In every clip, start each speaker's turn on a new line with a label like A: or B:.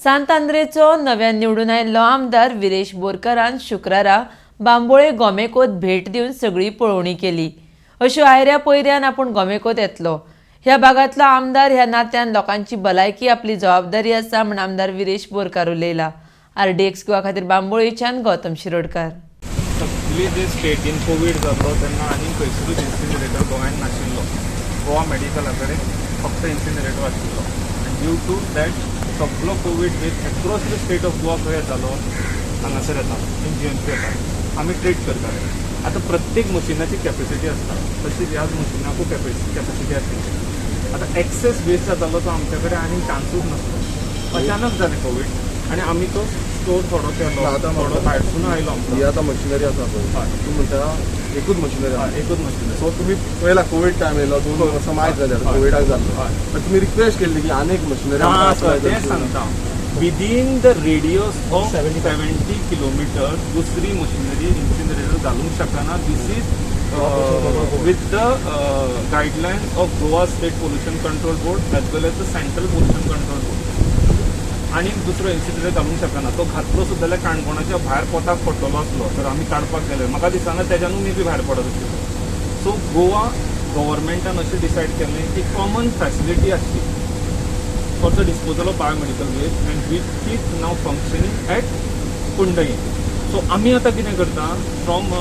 A: सांत नव्यान निवडून आयिल्लो आमदार विरेश बोरकारान शुक्रारा बांबोळे गोमेकोत भेट दिवन सगळी पळोवणी केली। अश्यो आयऱ्या पयऱ्यान आपूण गोमेकोत येतलो। ह्या भागातलो आमदार ह्या नात्यान लोकांची भलायकी आपली जबाबदारी आसा म्हण आमदार विरेश बोरकार उलयला। RDX गोवा खातीर बांबोळेच्यान गौतम शिरोडकार।
B: सगळी जे स्टेटीन कोविड जाल्लो तेन्ना आनी खंयसरूच इन्सिनरेटर गोंयांत नाशिल्लो। गोवा मेडिकला कडेन फक्त इन्सिनरेटर आशिल्लो आनी ड्यू टू दॅट सगळो Covid waste across the state of Goa खंय जालो हांगासर येता इन GMC येता आमी ट्रीट करताले। आतां प्रत्येक मशिनाची कॅपेसिटी आसता तशीच ह्याच मशिनाकू कॅपेसिटी आसली। आतां एक्सेस वेस्ट जातालो तो आमचे कडेन आनी चान्सूच नासलो। अचानक जालें कोविड आनी आमी तो स्टोर थोडो केलो थोडो भायरसून आयलो।
C: ही आतां मशिनरी आसा पळय तूं म्हणटा एकूच मशिनरी
B: एकूच मशिनरी।
C: सो तुमी पयला कोविड टायम येयलो 2 वर्सां मायज जाल्यार कोविडाक जाल्लो तुमी रिक्वेस्ट केल्ली की आनीक मशिनरी
B: तें सांगता within the radius of 70 kilometre दुसरी मशिनरी इन्सिनरेटर घालूंक शकना। दिस is with the guidelines of Goa State Pollution Control Board as well as the Central Pollution Control Board। आणि दुसरो इन्सिनरेटर घालूंक शकना तो घातलो सुद्दां जाल्यार काणकोणाच्या भायर पोटाक पडटलो आसलो तर आमी काडपाक गेले। म्हाका दिसना तेज्यानूय मे बी भायर पडत आशिल्लो। सो गोवा गव्हर्मेंटान अशें डिसायड केलें की कॉमन फॅसिलिटी आसची for the disposal of biomedical waste and which is now functioning at Kundai. So आमी आतां कितें करता फ्रॉम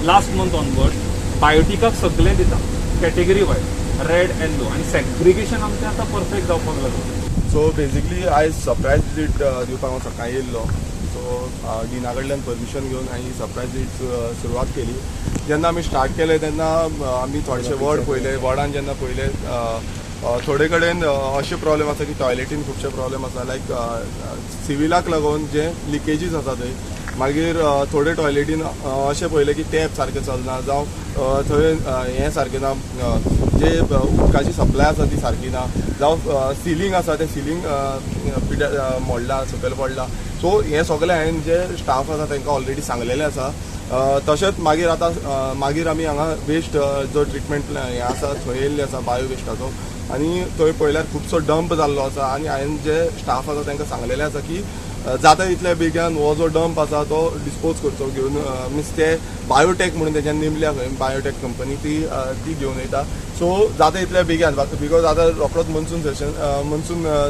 B: लास्ट मंथ ऑनवर्ड बायोटिकाक सगळें दिता कॅटेगरी वायज रेड येलो आनी सेग्रिगेशन आमचें आतां परफेक्ट जावपाक लागलें।
C: सो बेजिकली आयज सरप्रायज विजीट दिवपाक हांव सकाळीं येयल्लो। सो डिना कडल्यान परमिशन घेवन हांवें सरप्रायज विजीट सुरवात केली। जेन्ना आमी स्टार्ट केलें तेन्ना आमी थोडेशे वॉर्ड पळयले। वॉर्डान जेन्ना पळयले थोडे कडेन अशे प्रॉब्लेम आसा की टॉयलेटीन खुबशे प्रॉब्लेम आसा लायक सिविलाक लागून जे लिकेजीस आसा थंय। मागीर थोडे टॉयलेटीन अशें पळयलें की टॅप सारकें चलना जावं थंय हें सारकें ना जे उदकाची सप्लाय आसा ती सारकी ना जावं सिलींग आसा तें सिलींग मोडला सकयल पडला। सो हें सगळें हांवें जे स्टाफ आसा तांकां ऑलरेडी सांगलेलें आसा। तशेंच मागीर आतां मागीर आमी हांगा वेस्ट जो ट्रिटमेंट हें आसा थंय येयल्ले आसा बायो वेस्टाचो आनी थंय पळयल्यार खुबसो डंप जाल्लो आसा आनी हांवें जे स्टाफ आसा तांकां सांगलेलें आसा की जाता तितल्या बेगीन हो जो डंप आसा तो डिस्पोज करचो घेवन मिन्स ते बायोटेक म्हणून तेज्यान नेमल्या खंय बायोटेक कंपनी ती घेवन येता। सो जाता तितल्या बेगीन बिकॉज आतां रोखडोच मनसून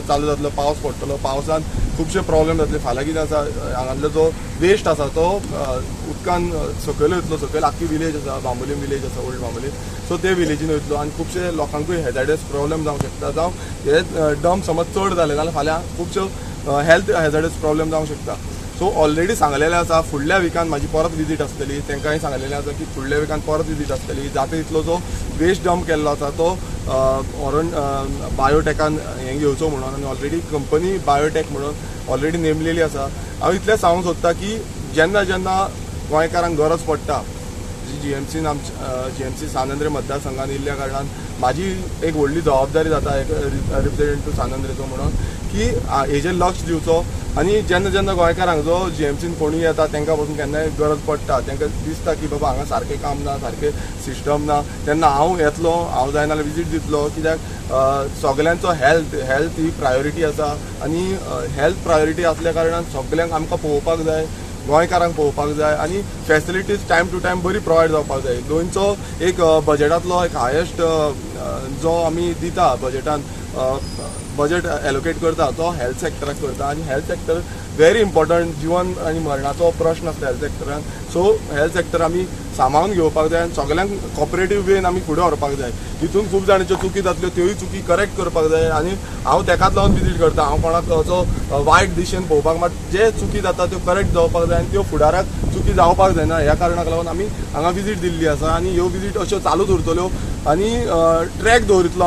C: चालू जातलो पावस पडटलो पावसान खुबशे प्रॉब्लेम जातले। फाल्यां कितें आसा हांगातलो जो वेस्ट आसा तो उदकान सकयल वयतलो सकयल आख्खी विलेज आसा बांबोलीम विलेज आसा ओल्ड बांबोलीम। सो ते विलेजीन वयतलो आनी खुबशे लोकांकूय हेजार्डस प्रॉब्लेम जावंक शकता जावं हे डंप समज चड जाले जाल्यार फाल्यां खुबश्यो हेल्थ हेजार्डस प्रॉब्लेम जावंक शकता। सो ऑलरेडी सांगलेलें आसा फुडल्या विकान म्हाजी परत विजीट आसतली। तांकांय सांगलेलें आसा की फुडल्या विकान परत विजीट आसतली। जाता तितलो जो वेस्ट डंप केल्लो आसा तो ऑरन बायोटेकान हें घेवचो म्हणून आनी ऑलरेडी कंपनी बायोटेक म्हणून ऑलरेडी नेमलेली आसा। हांव इतलें सांगूंक सोदता की जेन्ना जेन्ना गोंयकारांक गरज पडटा GMCन GMC सानंद्रे मतदारसंघान येयल्ल्या कारणान म्हाजी एक व्हडली जबाबदारी जाता एक रिप्रेझेंटेटिव्ह सानंद्रेचो म्हणून की हेजेर लक्ष दिवचो आनी जेन्ना जेन्ना गोंयकारांक जो GMCन कोणूय येता तांकां पासून केन्नाय गरज पडटा तांकां दिसता की बाबा हांगा सारकें काम ना सारकें सिस्टम ना तेन्ना हांव येतलो हांव जाय नाल्यार विजीट दितलो। कित्याक सगल्यांचो हेल्थ ही प्रायोरिटी आसा आनी हेल्थ प्रायोरिटी आसल्या कारणान सगल्यांक आमकां पळोवपाक जाय गोंयकारांक पळोवपाक जाय आनी फॅसिलिटीज टायम टू टायम बरी प्रोवायड जावपाक जाय। गोंयचो एक बजेटांतलो एक हायेस्ट जो आमी दिता बजेटान बजेट एलोकेट करता तो हेल्थ सॅक्टराक करता आनी हेल्थ सॅक्टर व्हेरी इम्पॉर्टंट जिवन आनी मरणाचो प्रश्न आसता हेल्थ सॅक्टरान। सो हेल्थ सॅक्टर आमी सांबाळून घेवपाक जाय आनी सगळ्यांक कॉपरेटीव वेन आमी फुडें व्हरपाक जाय। तितून खूब जाणांच्यो चुकी जातल्यो त्योय चुकी करेक्ट करपाक जाय आनी हांव तेकाच लागून विजीट करता। हांव कोणाक असो वायट दिशेन पळोवपाक मात जे चुकी जाता त्यो करेक्ट जावपाक जाय आनी त्यो फुडाराक चुकी जावपाक जायना ह्या कारणाक लागून आमी हांगा विजीट दिल्ली आसा आनी ह्यो विजीट अश्यो चालूच उरतल्यो आनी ट्रॅक दवरितलो